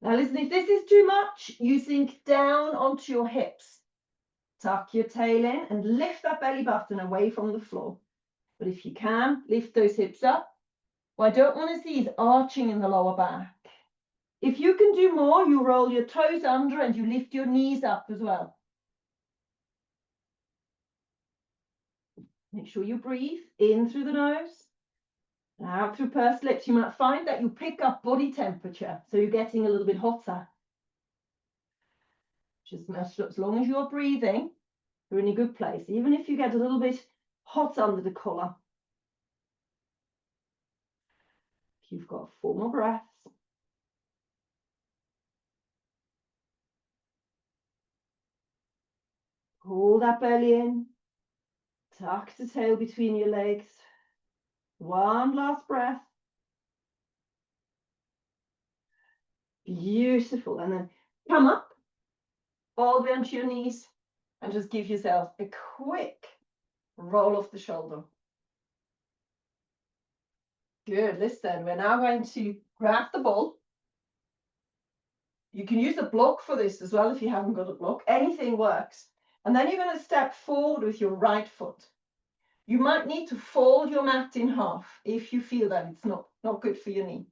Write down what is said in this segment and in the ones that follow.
Now listen, if this is too much, you sink down onto your hips. Tuck your tail in and lift that belly button away from the floor. But if you can, lift those hips up. What I don't want to see is arching in the lower back. If you can do more, you roll your toes under and you lift your knees up as well. Make sure you breathe in through the nose, out through pursed lips. You might find that you pick up body temperature, so you're getting a little bit hotter. Just as long as you're breathing, you're in a good place, even if you get a little bit hot under the collar. You've got 4 more breaths. Pull that belly in. Tuck the tail between your legs. One last breath. Beautiful. And then come up all the way onto your knees and just give yourself a quick roll off the shoulder. Good. Listen, we're now going to grab the ball. You can use a block for this as well if you haven't got a block. Anything works. And then you're going to step forward with your right foot. You might need to fold your mat in half if you feel that it's not good for your knee.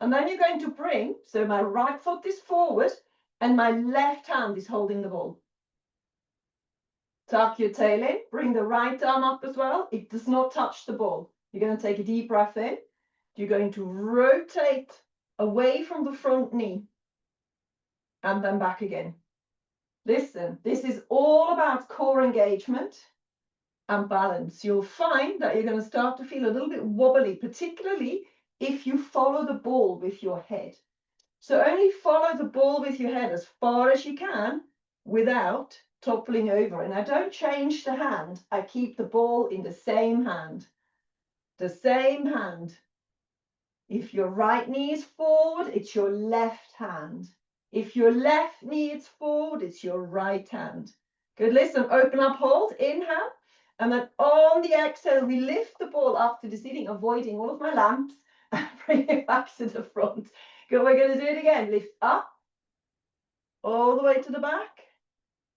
And then you're going to bring, so my right foot is forward and my left hand is holding the ball. Tuck your tail in, bring the right arm up as well. It does not touch the ball. You're going to take a deep breath in. You're going to rotate away from the front knee and then back again. Listen, this is all about core engagement and balance. You'll find that you're going to start to feel a little bit wobbly, particularly if you follow the ball with your head. So only follow the ball with your head as far as you can without toppling over. And I don't change the hand. I keep the ball in the same hand. The same hand. If your right knee is forward, it's your left hand. If your left knee is forward, it's your right hand. Good, listen, open up, hold, inhale. And then on the exhale, we lift the ball up to the ceiling, avoiding all of my lamps, and bring it back to the front. Good, we're going to do it again. Lift up, all the way to the back,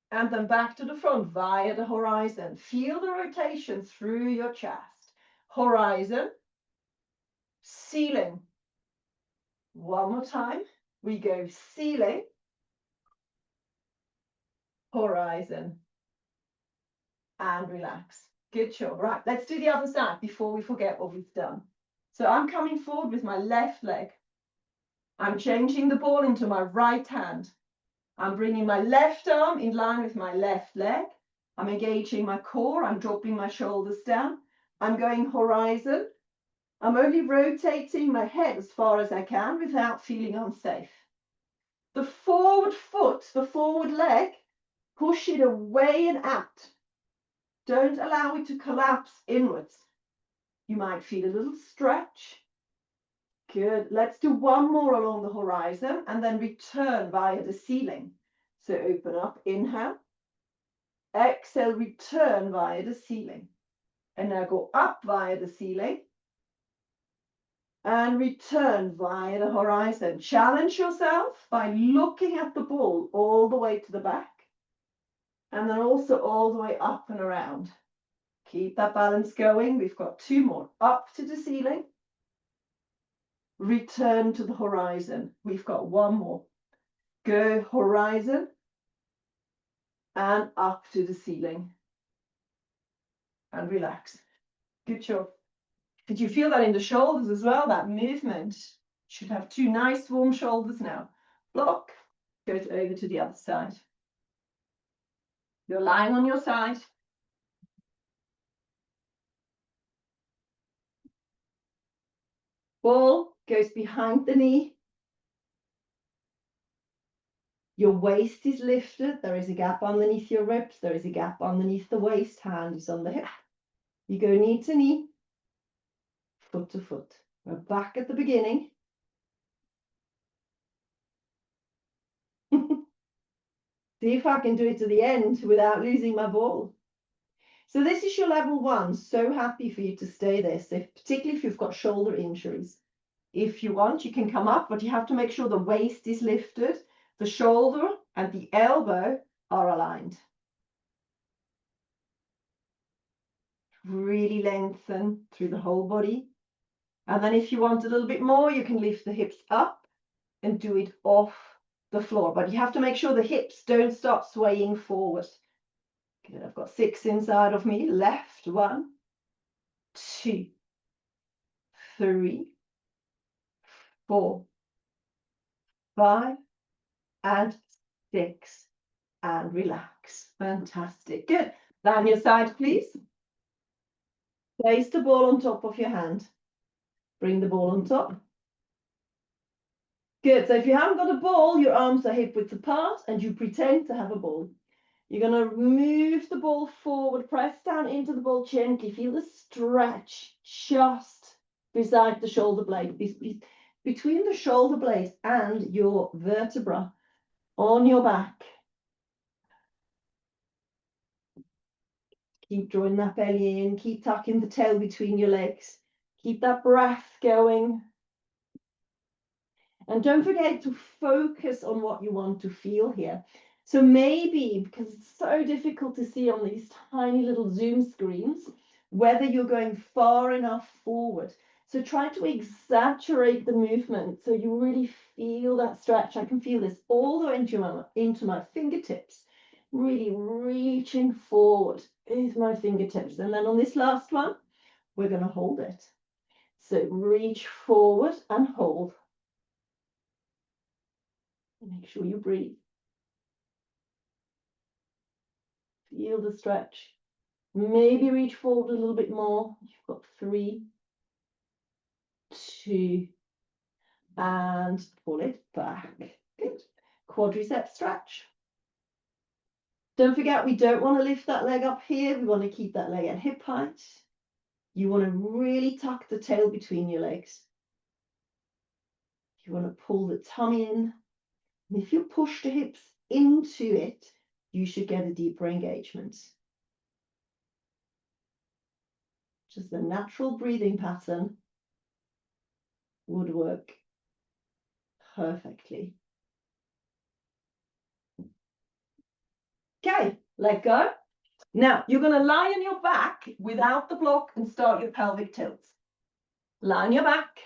and then back to the front via the horizon. Feel the rotation through your chest. Horizon, ceiling. One more time. We go ceiling, horizon, and relax. Good job. Right, let's do the other side before we forget what we've done. So I'm coming forward with my left leg. I'm changing the ball into my right hand. I'm bringing my left arm in line with my left leg. I'm engaging my core. I'm dropping my shoulders down. I'm going horizon. I'm only rotating my head as far as I can without feeling unsafe. The forward foot, the forward leg, push it away and out. Don't allow it to collapse inwards. You might feel a little stretch. Good. Let's do one more along the horizon and then return via the ceiling. So open up, inhale. Exhale, return via the ceiling. And now go up via the ceiling. And return via the horizon. Challenge yourself by looking at the ball all the way to the back. And then also all the way up and around. Keep that balance going. We've got 2 more. Up to the ceiling. Return to the horizon. We've got 1 more. Go horizon. And up to the ceiling. And relax. Good job. Did you feel that in the shoulders as well? That movement. Should have 2 nice warm shoulders now. Block. Goes over to the other side. You're lying on your side. Ball goes behind the knee. Your waist is lifted. There is a gap underneath your ribs. There is a gap underneath the waist. Hand is on the hip. You go knee to knee, foot to foot. We're back at the beginning. See if I can do it to the end without losing my ball. So this is your level 1. So happy for you to stay there, so particularly if you've got shoulder injuries. If you want, you can come up, but you have to make sure the waist is lifted, the shoulder and the elbow are aligned. Really lengthen through the whole body. And then if you want a little bit more, you can lift the hips up and do it off the floor. But you have to make sure the hips don't start swaying forward. Good, I've got 6 inside of me. Left, 1, 2, 3, 4, 5, and 6. And relax. Fantastic. Good. Down your side, please. Place the ball on top of your hand. Bring the ball on top. Good. So if you haven't got a ball, your arms are hip width apart and you pretend to have a ball. You're going to move the ball forward, press down into the ball gently. Feel the stretch just beside the shoulder blade, between the shoulder blade and your vertebra on your back. Keep drawing that belly in, keep tucking the tail between your legs. Keep that breath going. And don't forget to focus on what you want to feel here. So maybe, because it's so difficult to see on these tiny little Zoom screens, whether you're going far enough forward. So try to exaggerate the movement so you really feel that stretch. I can feel this all the way into my fingertips. Really reaching forward with my fingertips. And then on this last one, we're going to hold it. So reach forward and hold. Make sure you breathe. Feel the stretch. Maybe reach forward a little bit more. You've got 3, 2, and pull it back. Good. Quadricep stretch. Don't forget, we don't want to lift that leg up here. We want to keep that leg at hip height. You want to really tuck the tail between your legs. You want to pull the tummy in. And if you push the hips into it, you should get a deeper engagement. Just the natural breathing pattern would work perfectly. Okay, let go. Now, you're going to lie on your back without the block and start your pelvic tilts. Lie on your back,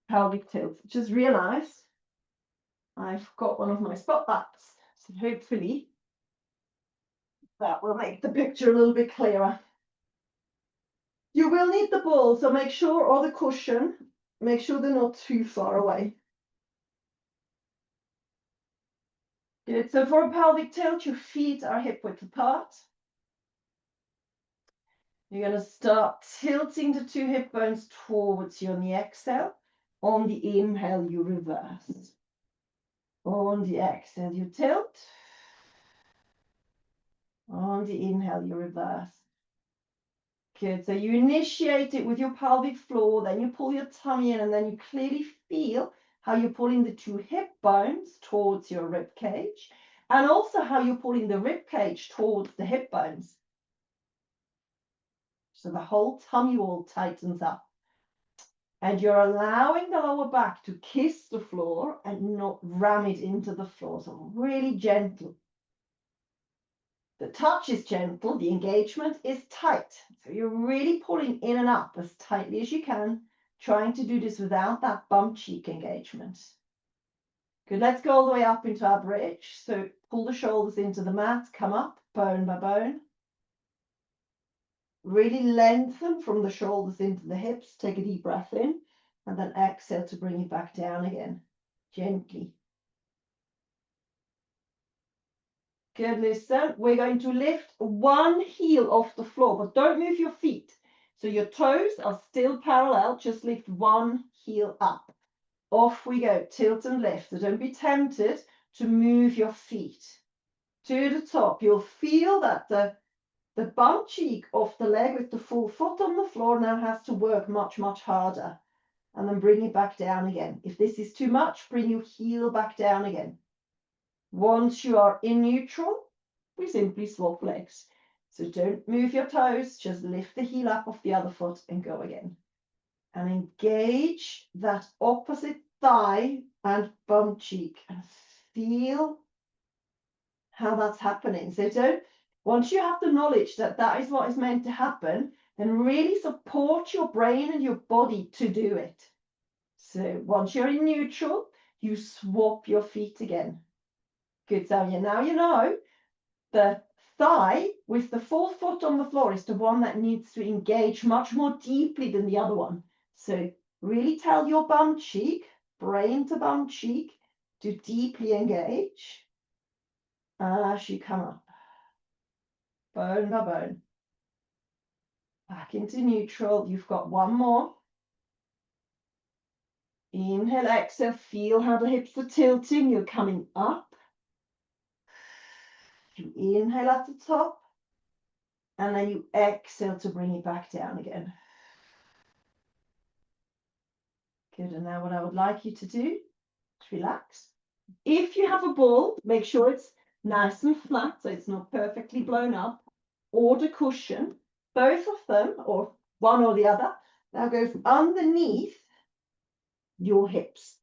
pelvic tilts. Just realize I've got one of my spot bats, so hopefully that will make the picture a little bit clearer. You will need the ball, so make sure, or the cushion, make sure they're not too far away. Good. So for a pelvic tilt, your feet are hip width apart. You're going to start tilting the 2 hip bones towards you on the exhale. On the inhale, you reverse. On the exhale, you tilt. On the inhale, you reverse. Good. So you initiate it with your pelvic floor, then you pull your tummy in, and then you clearly feel how you're pulling the 2 hip bones towards your rib cage, and also how you're pulling the rib cage towards the hip bones. So the whole tummy wall tightens up. And you're allowing the lower back to kiss the floor and not ram it into the floor. So really gentle. The touch is gentle, the engagement is tight. So you're really pulling in and up as tightly as you can, trying to do this without that bump cheek engagement. Good, let's go all the way up into our bridge. So pull the shoulders into the mat, come up, bone by bone. Really lengthen from the shoulders into the hips. Take a deep breath in and then exhale to bring it back down again, gently. Good, listen. We're going to lift one heel off the floor, but don't move your feet. So your toes are still parallel. Just lift one heel up. Off we go. Tilt and lift. So don't be tempted to move your feet to the top. You'll feel that the bump cheek of the leg with the full foot on the floor now has to work much, much harder. And then bring it back down again. If this is too much, bring your heel back down again. Once you are in neutral, we simply swap legs. So don't move your toes, just lift the heel up off the other foot and go again. and engage that opposite thigh and bum cheek and feel how that's happening. So once you have the knowledge that that is what is meant to happen, then really support your brain and your body to do it. So once you're in neutral, you swap your feet again. Good, so now you know the thigh with the fourth foot on the floor is the one that needs to engage much more deeply than the other one. So really tell your bum cheek, brain to bum cheek, to deeply engage as you come up, bone by bone. Back into neutral. You've got one more. Inhale, exhale, feel how the hips are tilting. You're coming up. You inhale at the top, and then you exhale to bring it back down again. Good, and now what I would like you to do is relax. If you have a ball, make sure it's nice and flat, so it's not perfectly blown up, or the cushion, both of them, or one or the other, now goes underneath your hips.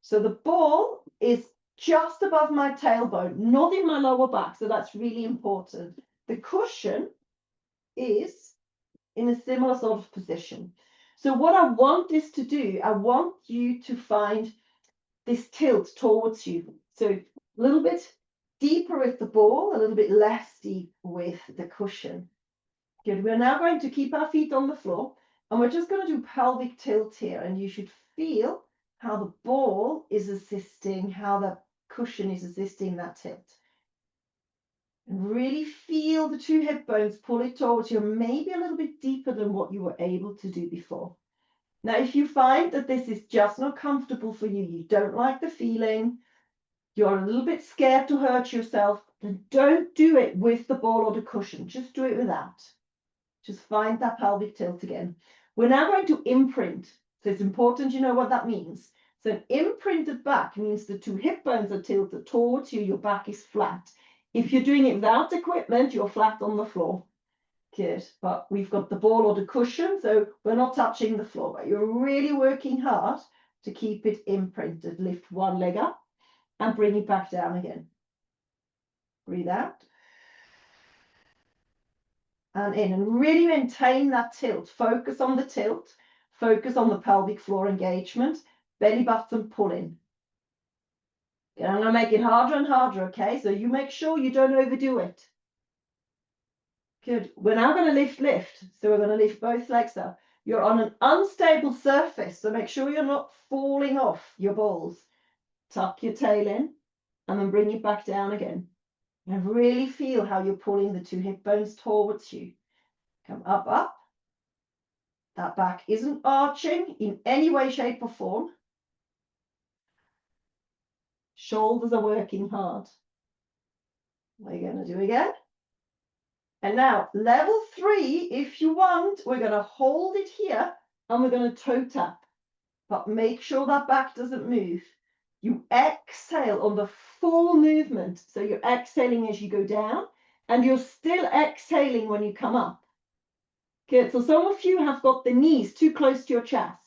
So the ball is just above my tailbone, not in my lower back, so that's really important. The cushion is in a similar sort of position. So what I want this to do, I want you to find this tilt towards you. So a little bit deeper with the ball, a little bit less deep with the cushion. Good. We're now going to keep our feet on the floor, and we're just going to do pelvic tilt here, and you should feel how the ball is assisting, how the cushion is assisting that tilt. And really feel the two hip bones pull it towards you, maybe a little bit deeper than what you were able to do before. Now, if you find that this is just not comfortable for you, you don't like the feeling, you're a little bit scared to hurt yourself, then don't do it with the ball or the cushion. Just do it without. Just find that pelvic tilt again. We're now going to imprint. So it's important you know what that means. So an imprinted back means the two hip bones are tilted towards you, your back is flat. If you're doing it without equipment, you're flat on the floor. Good, but we've got the ball or the cushion, so we're not touching the floor, but you're really working hard to keep it imprinted. Lift one leg up and bring it back down again. Breathe out. And in, and really maintain that tilt. Focus on the tilt. Focus on the pelvic floor engagement. Belly button pull in. And I'm going to make it harder and harder, okay? So you make sure you don't overdo it. Good. We're now going to lift. So we're going to lift both legs up. You're on an unstable surface, so make sure you're not falling off your balls. Tuck your tail in and then bring it back down again. And really feel how you're pulling the two hip bones towards you. Come up, up. That back isn't arching in any way, shape, or form. Shoulders are working hard. We're going to do again. And now, level 3, if you want, we're going to hold it here and we're going to toe tap. But make sure that back doesn't move. You exhale on the full movement. So you're exhaling as you go down and you're still exhaling when you come up. Good. So some of you have got the knees too close to your chest.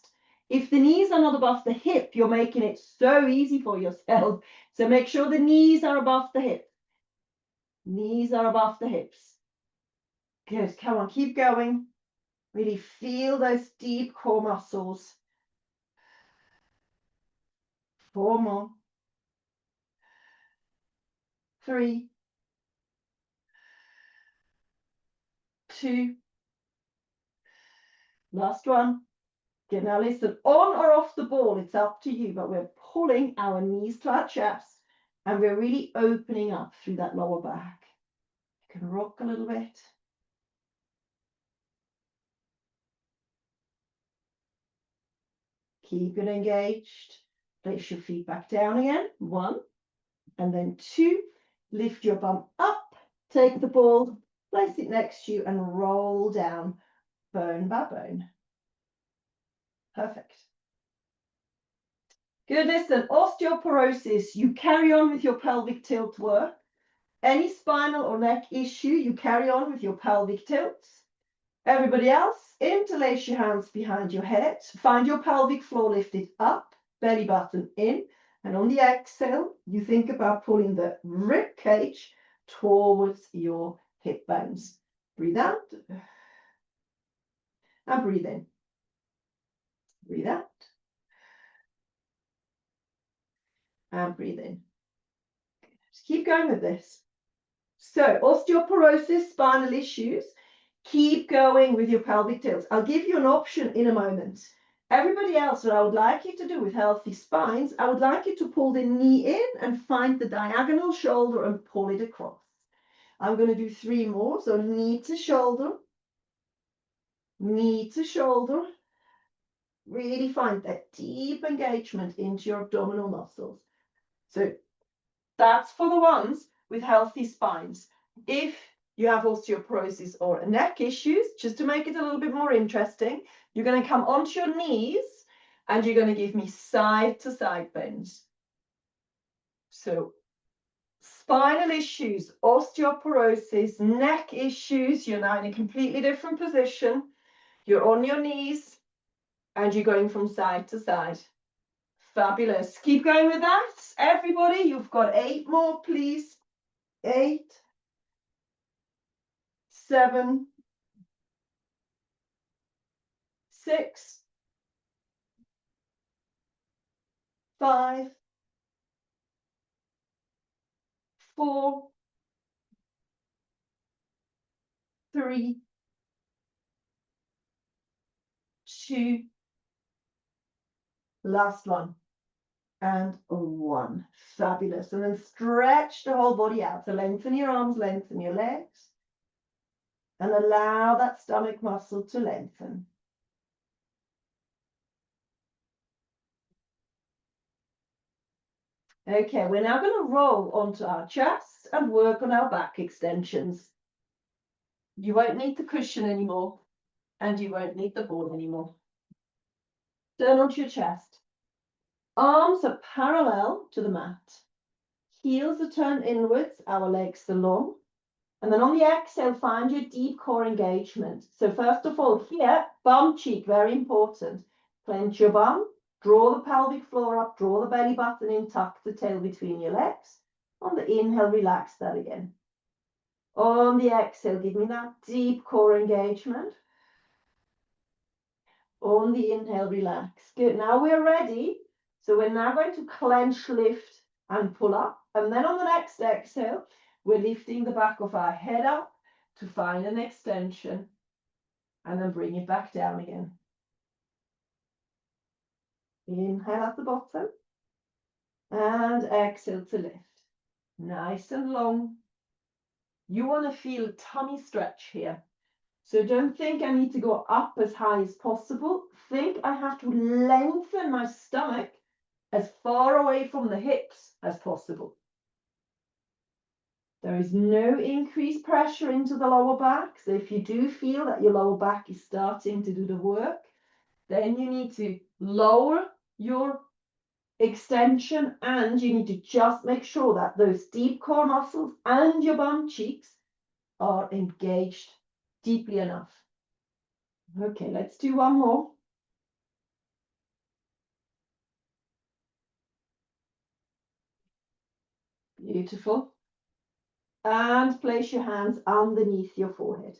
If the knees are not above the hip, you're making it so easy for yourself. So make sure the knees are above the hip. Knees are above the hips. Good. Come on, keep going. Really feel those deep core muscles. 4 more. 3, 2. Last one. Okay, now listen, on or off the ball, it's up to you, but we're pulling our knees to our chest and we're really opening up through that lower back. You can rock a little bit. Keep it engaged. Place your feet back down again. 1, and then 2. Lift your bum up. Take the ball, place it next to you and roll down bone by bone. Perfect. Good, listen, osteoporosis, you carry on with your pelvic tilt work. Any spinal or neck issue, you carry on with your pelvic tilts. Everybody else, interlace your hands behind your head. Find your pelvic floor lifted up, belly button in. And on the exhale, you think about pulling the rib cage towards your hip bones. Breathe out. And breathe in. Breathe out. And breathe in. Just keep going with this. So, osteoporosis, spinal issues, keep going with your pelvic tilts. I'll give you an option in a moment. Everybody else, what I would like you to do with healthy spines, I would like you to pull the knee in and find the diagonal shoulder and pull it across. I'm going to do 3 more. So knee to shoulder, knee to shoulder. Really find that deep engagement into your abdominal muscles. So that's for the ones with healthy spines. If you have osteoporosis or neck issues, just to make it a little bit more interesting, you're going to come onto your knees and you're going to give me side to side bends. So spinal issues, osteoporosis, neck issues, you're now in a completely different position. You're on your knees and you're going from side to side. Fabulous. Keep going with that. Everybody, you've got 8 more, please. 8, 7, 6, 5, 4, 3, 2, last one, and 1. Fabulous. And then stretch the whole body out. So lengthen your arms, lengthen your legs, and allow that stomach muscle to lengthen. Okay, we're now going to roll onto our chest and work on our back extensions. You won't need the cushion anymore, and you won't need the ball anymore. Turn onto your chest. Arms are parallel to the mat. Heels are turned inwards, our legs are long. And then on the exhale, find your deep core engagement. So first of all, here, bum cheek, very important. Clench your bum, draw the pelvic floor up, draw the belly button in, tuck the tail between your legs. On the inhale, relax that again. On the exhale, give me that deep core engagement. On the inhale, relax. Good. Now we're ready. So we're now going to clench, lift, and pull up. And then on the next exhale, we're lifting the back of our head up to find an extension. And then bring it back down again. Inhale at the bottom. And exhale to lift. Nice and long. You want to feel tummy stretch here. So don't think I need to go up as high as possible. Think I have to lengthen my stomach as far away from the hips as possible. There is no increased pressure into the lower back. So if you do feel that your lower back is starting to do the work, then you need to lower your extension and you need to just make sure that those deep core muscles and your bum cheeks are engaged deeply enough. Okay, let's do one more. Beautiful. And place your hands underneath your forehead.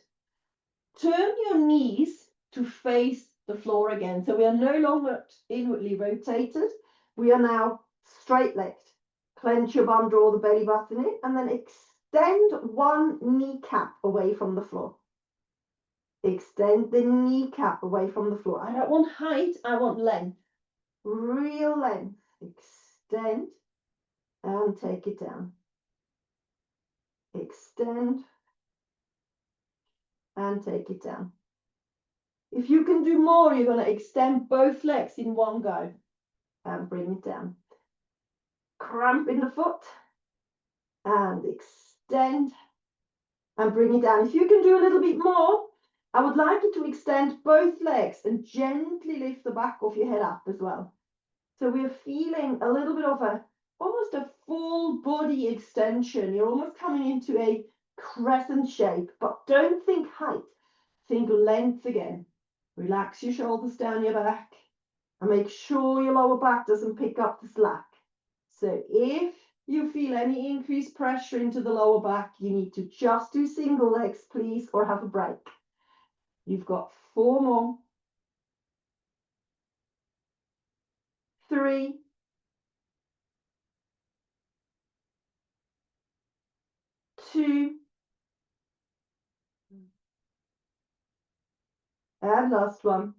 Turn your knees to face the floor again. So we are no longer inwardly rotated. We are now straight-legged. Clench your bum, draw the belly button in, and then extend one kneecap away from the floor. Extend the kneecap away from the floor. I don't want height, I want length. Real length. Extend and take it down. Extend and take it down. If you can do more, you're going to extend both legs in one go and bring it down. Cramp in the foot and extend and bring it down. If you can do a little bit more, I would like you to extend both legs and gently lift the back of your head up as well. So we're feeling a little bit of almost a full body extension. You're almost coming into a crescent shape, but don't think height. single length again. Relax your shoulders down your back and make sure your lower back doesn't pick up the slack. So if you feel any increased pressure into the lower back, you need to just do single legs, please, or have a break. You've got 4 more. 3. 2. And last one.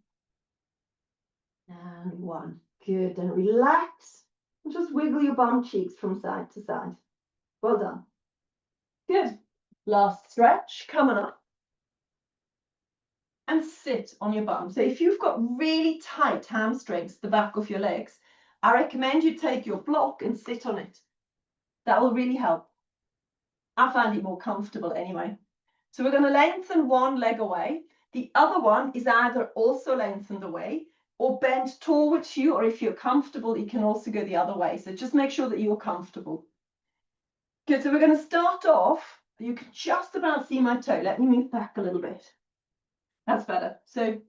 And 1. Good. And relax. And just wiggle your bum cheeks from side to side. Well done. Good. Last stretch coming up. And sit on your bum. So if you've got really tight hamstrings, the back of your legs, I recommend you take your block and sit on it. That will really help. I find it more comfortable anyway. So we're going to lengthen one leg away. The other one is either also lengthened away or bent towards you, or if you're comfortable, you can also go the other way. So just make sure that you're comfortable. Good, so we're going to start off. You can just about see my toe. Let me move back a little bit. That's better. So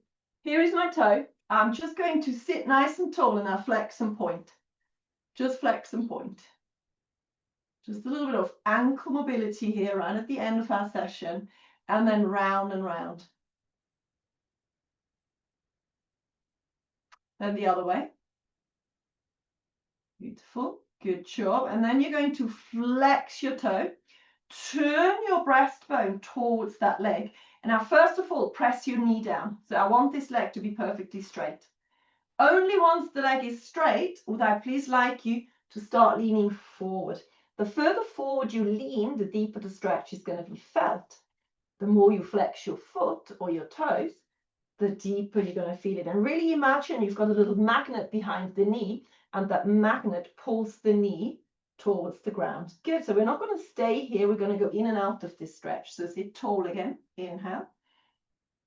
here is my toe. I'm just going to sit nice and tall and now flex and point. Just flex and point. Just a little bit of ankle mobility here right at the end of our session, and then round and round. Then the other way. Beautiful. Good job. And then you're going to flex your toe. Turn your breastbone towards that leg. And now, first of all, press your knee down. So I want this leg to be perfectly straight. Only once the leg is straight would I please like you to start leaning forward. The further forward you lean, the deeper the stretch is going to be felt. The more you flex your foot or your toes, the deeper you're going to feel it. And really imagine you've got a little magnet behind the knee, and that magnet pulls the knee towards the ground. Good. So we're not going to stay here. We're going to go in and out of this stretch. So sit tall again. Inhale.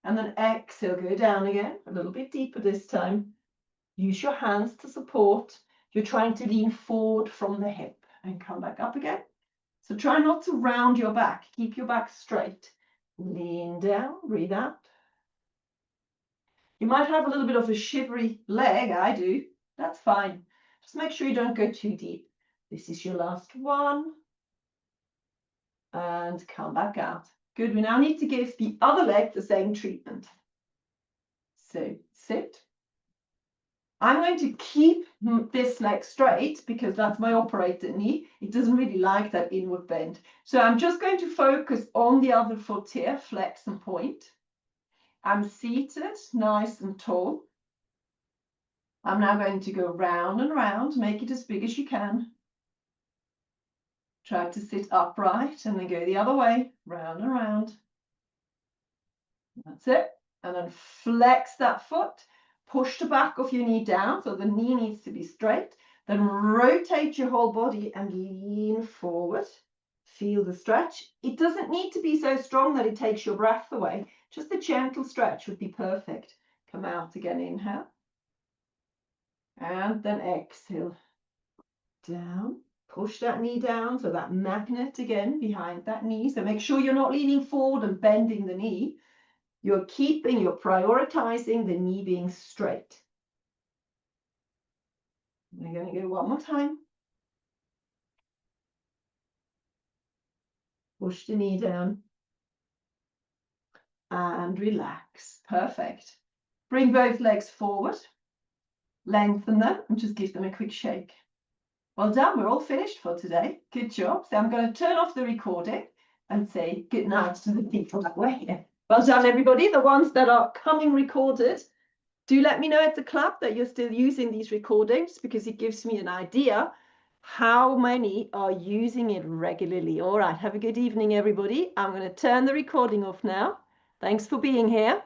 And then exhale. Go down again. A little bit deeper this time. Use your hands to support. You're trying to lean forward from the hip and come back up again. So try not to round your back. Keep your back straight. Lean down. Breathe out. You might have a little bit of a shivery leg. I do. That's fine. Just make sure you don't go too deep. This is your last one. And come back out. Good. We now need to give the other leg the same treatment. So sit. I'm going to keep this leg straight because that's my operated knee. It doesn't really like that inward bend. So I'm just going to focus on the other foot here. Flex and point. I'm seated, nice and tall. I'm now going to go round and round, make it as big as you can. Try to sit upright and then go the other way, round and round. That's it. And then flex that foot, push the back of your knee down, so the knee needs to be straight. Then rotate your whole body and lean forward. Feel the stretch. It doesn't need to be so strong that it takes your breath away. Just a gentle stretch would be perfect. Come out again, inhale. And then exhale. Down. Push that knee down, so that magnet again behind that knee. So make sure you're not leaning forward and bending the knee. You're prioritizing the knee being straight. We're going to go one more time. Push the knee down. And relax. Perfect. Bring both legs forward. Lengthen them and just give them a quick shake. Well done. We're all finished for today. Good job. So I'm going to turn off the recording and say good night to the people that were here. Well done, everybody. The ones that are coming recorded, do let me know at the club that you're still using these recordings, because it gives me an idea how many are using it regularly. All right. Have a good evening, everybody. I'm going to turn the recording off now. Thanks for being here.